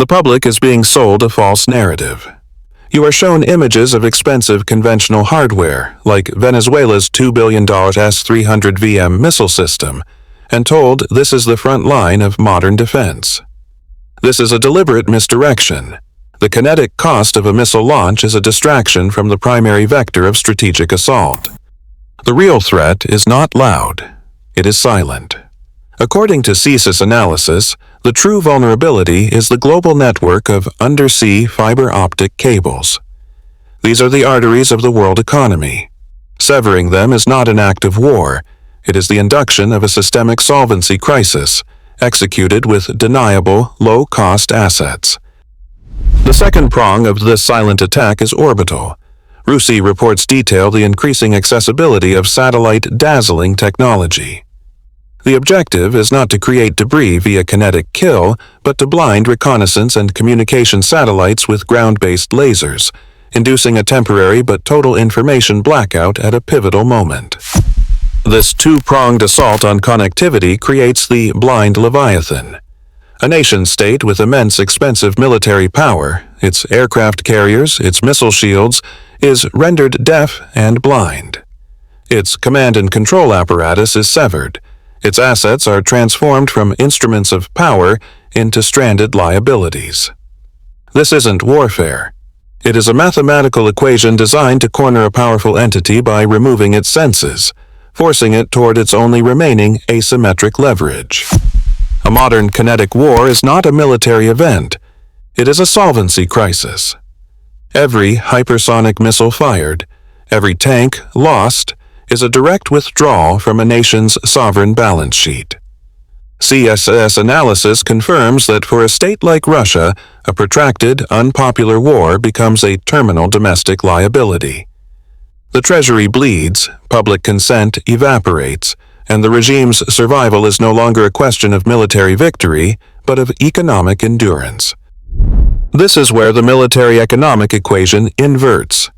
The public is being sold a false narrative. You are shown images of expensive conventional hardware, like Venezuela's $2 billion S-300VM missile system, and told this is the front line of modern defense. This is a deliberate misdirection. The kinetic cost of a missile launch is a distraction from the primary vector of strategic assault. The real threat is not loud. It is silent. According to CSIS analysis, the true vulnerability is the global network of undersea fiber optic cables. These are the arteries of the world economy. Severing them is not an act of war. It is the induction of a systemic solvency crisis, executed with deniable, low-cost assets. The second prong of this silent attack is orbital. RUSI reports detail the increasing accessibility of satellite dazzling technology. The objective is not to create debris via kinetic kill, but to blind reconnaissance and communication satellites with ground-based lasers, inducing a temporary but total information blackout at a pivotal moment. This two-pronged assault on connectivity creates the blind Leviathan. A nation-state with immense expensive military power, its aircraft carriers, its missile shields, is rendered deaf and blind. Its command and control apparatus is severed. Its assets are transformed from instruments of power into stranded liabilities. This isn't warfare. It is a mathematical equation designed to corner a powerful entity by removing its senses, forcing it toward its only remaining asymmetric leverage. A modern kinetic war is not a military event. It is a solvency crisis. Every hypersonic missile fired, every tank lost, is a direct withdrawal from a nation's sovereign balance sheet. CSIS analysis confirms that for a state like Russia, a protracted, unpopular war becomes a terminal domestic liability. The treasury bleeds, public consent evaporates, and the regime's survival is no longer a question of military victory, but of economic endurance. This is where the military-economic equation inverts.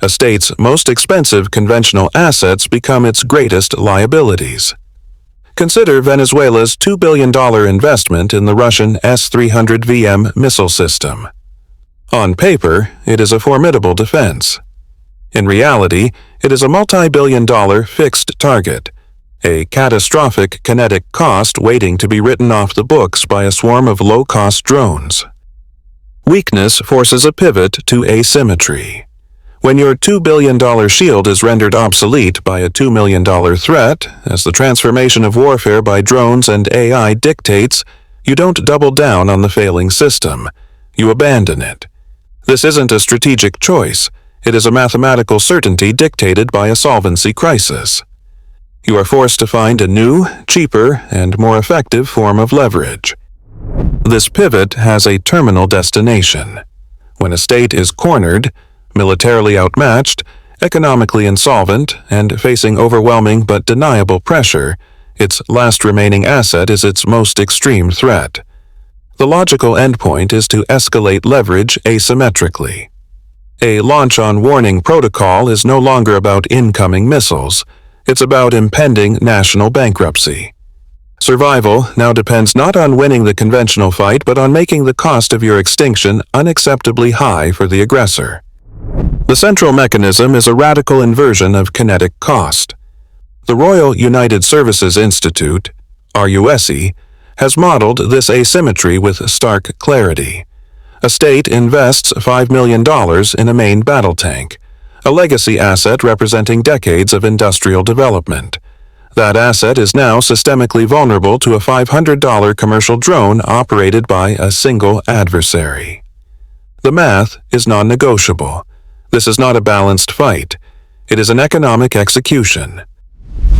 A state's most expensive conventional assets become its greatest liabilities. Consider Venezuela's $2 billion investment in the Russian S-300VM missile system. On paper, it is a formidable defense. In reality, it is a multi-billion-dollar fixed target, a catastrophic kinetic cost waiting to be written off the books by a swarm of low-cost drones. Weakness forces a pivot to asymmetry. When your $2 billion shield is rendered obsolete by a $2 million threat, as the transformation of warfare by drones and AI dictates, you don't double down on the failing system. You abandon it. This isn't a strategic choice. It is a mathematical certainty dictated by a solvency crisis. You are forced to find a new, cheaper, and more effective form of leverage. This pivot has a terminal destination. When a state is cornered, militarily outmatched, economically insolvent, and facing overwhelming but deniable pressure, its last remaining asset is its most extreme threat. The logical endpoint is to escalate leverage asymmetrically. A launch-on-warning protocol is no longer about incoming missiles. It's about impending national bankruptcy. Survival now depends not on winning the conventional fight, but on making the cost of your extinction unacceptably high for the aggressor. The central mechanism is a radical inversion of kinetic cost. The Royal United Services Institute, RUSI, has modeled this asymmetry with stark clarity. A state invests $5 million in a main battle tank, a legacy asset representing decades of industrial development. That asset is now systemically vulnerable to a $500 commercial drone operated by a single adversary. The math is non-negotiable. This is not a balanced fight. It is an economic execution.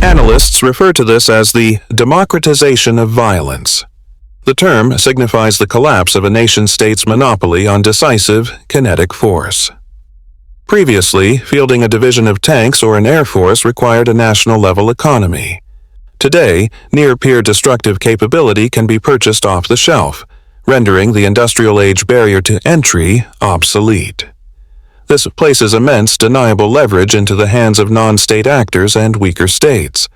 Analysts refer to this as the democratization of violence. The term signifies the collapse of a nation-state's monopoly on decisive, kinetic force. Previously, fielding a division of tanks or an air force required a national-level economy. Today, near-peer destructive capability can be purchased off the shelf, rendering the industrial-age barrier to entry obsolete. This places immense deniable leverage into the hands of non-state actors and weaker states.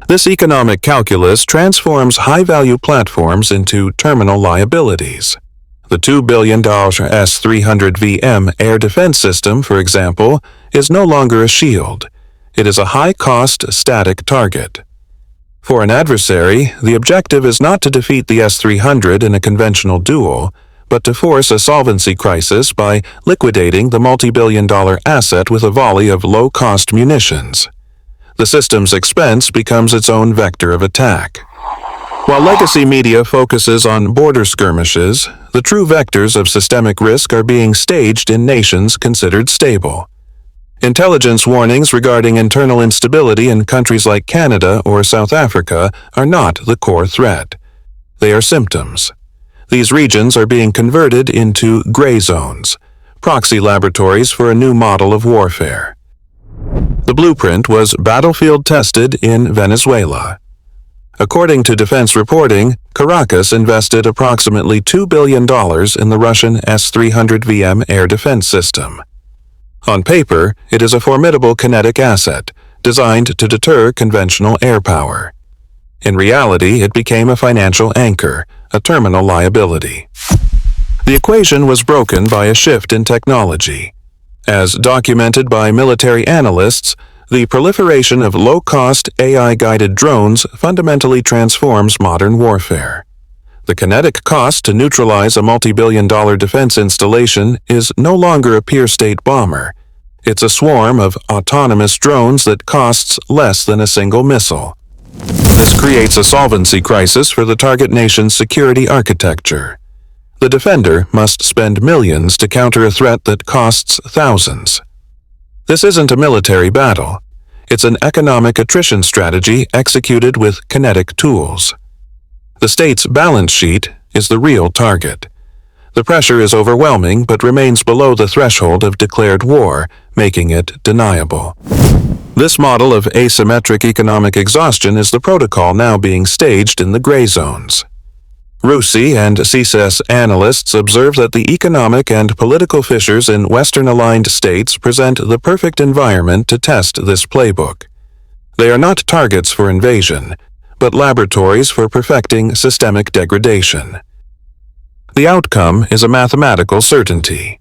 This economic calculus transforms high-value platforms into terminal liabilities. The $2 billion S-300VM air defense system, for example, is no longer a shield. It is a high-cost static target. For an adversary, the objective is not to defeat the S-300 in a conventional duel, but to force a solvency crisis by liquidating the multi-billion-dollar asset with a volley of low-cost munitions. The system's expense becomes its own vector of attack. While legacy media focuses on border skirmishes, the true vectors of systemic risk are being staged in nations considered stable. Intelligence warnings regarding internal instability in countries like Canada or South Africa are not the core threat. They are symptoms. These regions are being converted into gray zones, proxy laboratories for a new model of warfare. The blueprint was battlefield tested in Venezuela. According to defense reporting, Caracas invested approximately $2 billion in the Russian S-300VM air defense system. On paper, it is a formidable kinetic asset, designed to deter conventional air power. In reality, it became a financial anchor, a terminal liability. The equation was broken by a shift in technology. As documented by military analysts, the proliferation of low-cost AI-guided drones fundamentally transforms modern warfare. The kinetic cost to neutralize a multi-billion-dollar defense installation is no longer a peer-state bomber. It's a swarm of autonomous drones that costs less than a single missile. This creates a solvency crisis for the target nation's security architecture. The defender must spend millions to counter a threat that costs thousands. This isn't a military battle. It's an economic attrition strategy executed with kinetic tools. The state's balance sheet is the real target. The pressure is overwhelming but remains below the threshold of declared war, making it deniable. This model of asymmetric economic exhaustion is the protocol now being staged in the gray zones. Rusi and CSIS analysts observe that the economic and political fissures in Western-aligned states present the perfect environment to test this playbook. They are not targets for invasion, but laboratories for perfecting systemic degradation. The outcome is a mathematical certainty.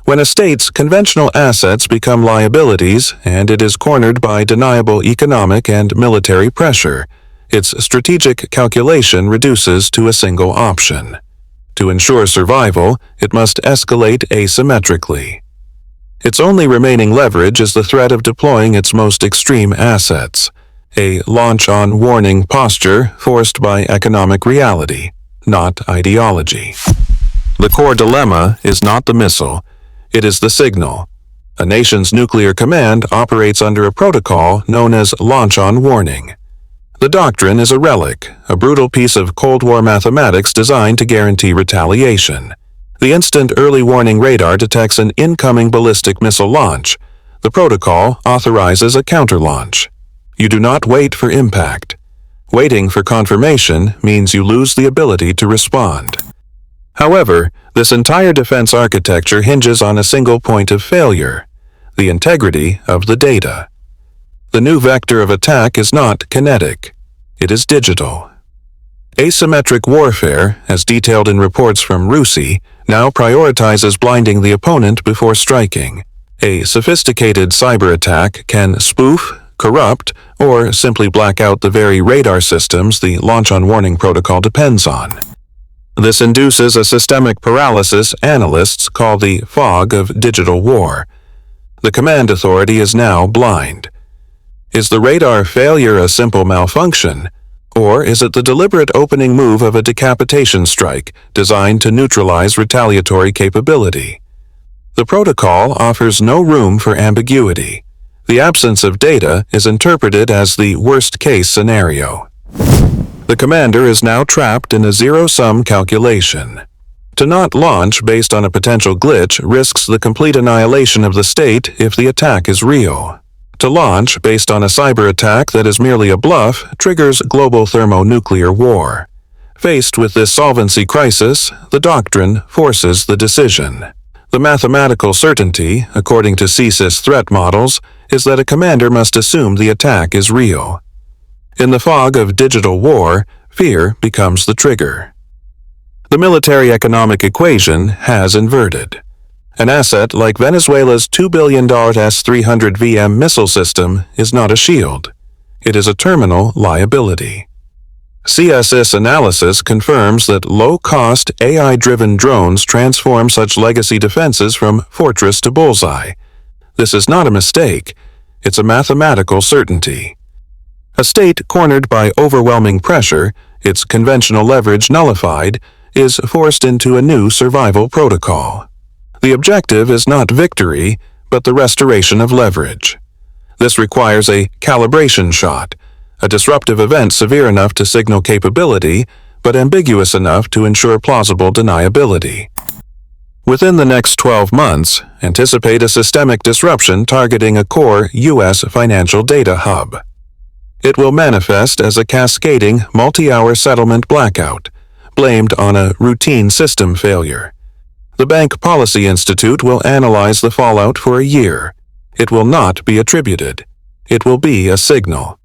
When a state's conventional assets become liabilities and it is cornered by deniable economic and military pressure, its strategic calculation reduces to a single option. To ensure survival, it must escalate asymmetrically. Its only remaining leverage is the threat of deploying its most extreme assets, a launch-on-warning posture forced by economic reality, not ideology. The core dilemma is not the missile, it is the signal. A nation's nuclear command operates under a protocol known as launch-on-warning. The doctrine is a relic, a brutal piece of Cold War mathematics designed to guarantee retaliation. The instant early warning radar detects an incoming ballistic missile launch. The protocol authorizes a counter-launch. You do not wait for impact. Waiting for confirmation means you lose the ability to respond. However, this entire defense architecture hinges on a single point of failure: the integrity of the data. The new vector of attack is not kinetic. It is digital. Asymmetric warfare, as detailed in reports from Rusi, now prioritizes blinding the opponent before striking. A sophisticated cyber attack can spoof, corrupt, or simply black out the very radar systems the launch-on-warning protocol depends on. This induces a systemic paralysis analysts call the fog of digital war. The command authority is now blind. Is the radar failure a simple malfunction, or is it the deliberate opening move of a decapitation strike designed to neutralize retaliatory capability? The protocol offers no room for ambiguity. The absence of data is interpreted as the worst-case scenario. The commander is now trapped in a zero-sum calculation. To not launch based on a potential glitch risks the complete annihilation of the state if the attack is real. To launch based on a cyber attack that is merely a bluff triggers global thermonuclear war. Faced with this solvency crisis, the doctrine forces the decision. The mathematical certainty, according to CSIS threat models, is that a commander must assume the attack is real. In the fog of digital war, fear becomes the trigger. The military economic equation has inverted. An asset like Venezuela's $2 billion S-300 VM missile system is not a shield. It is a terminal liability. CSIS analysis confirms that low-cost AI-driven drones transform such legacy defenses from fortress to bullseye. This is not a mistake. It's a mathematical certainty. A state cornered by overwhelming pressure, its conventional leverage nullified, is forced into a new survival protocol. The objective is not victory, but the restoration of leverage. This requires a calibration shot, a disruptive event severe enough to signal capability, but ambiguous enough to ensure plausible deniability. Within the next 12 months, anticipate a systemic disruption targeting a core U.S. financial data hub. It will manifest as a cascading, multi-hour settlement blackout, blamed on a routine system failure. The Bank Policy Institute will analyze the fallout for a year. It will not be attributed. It will be a signal.